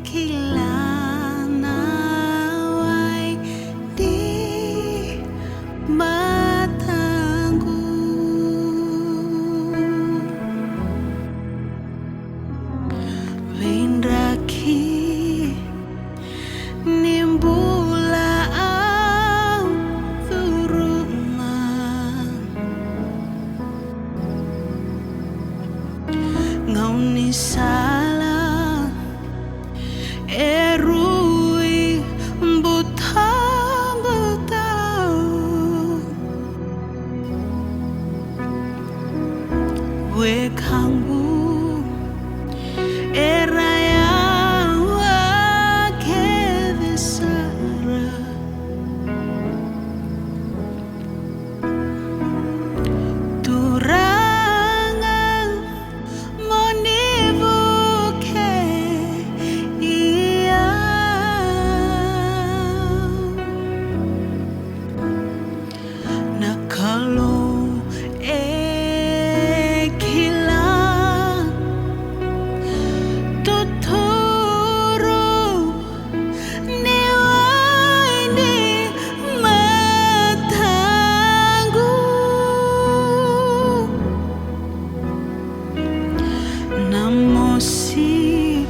Kilawai di mataku, windraki nimbula au turunan ngauni sala erui butang-butang we kangbu eraya kedesara turangan monibuke iya nakalo namosi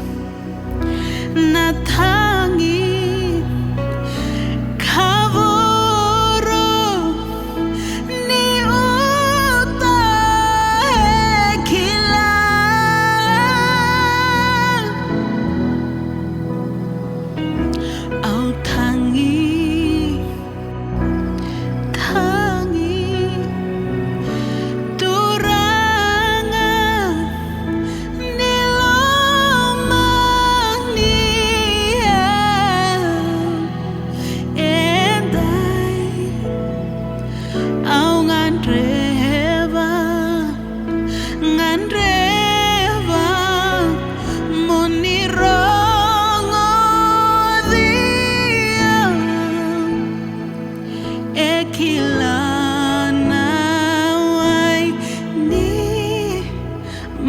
natangi kavoro ni uta kila au tangi ngandreva monirongo dia ekilana wai ni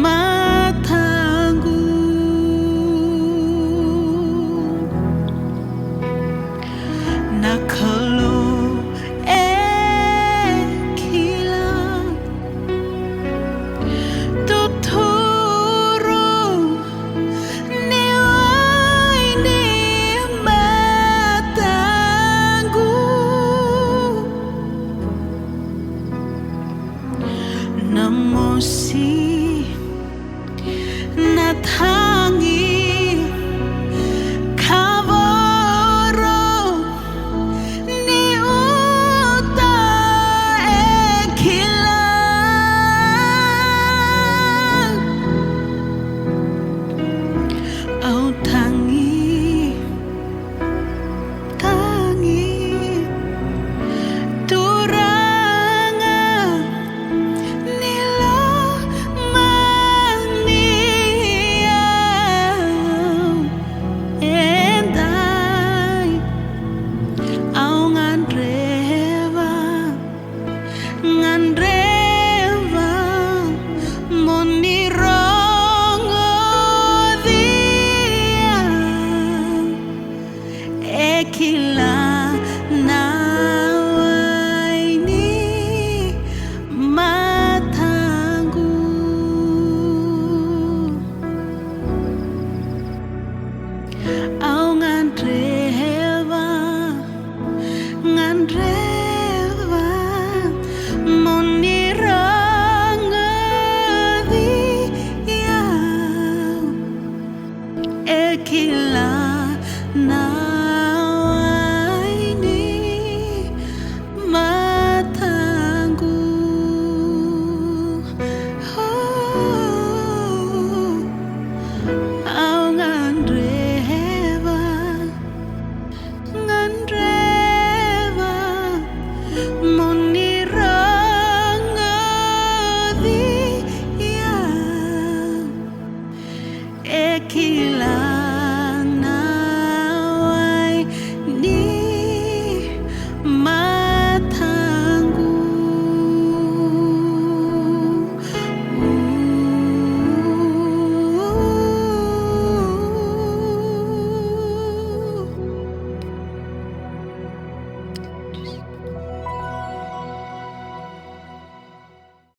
mataku nakalo namosi natangi kavoro ni uta ekila au tangi ngandreva monirongo dia ekila nawai ni mataku au ngandreva monirongo dia ekila na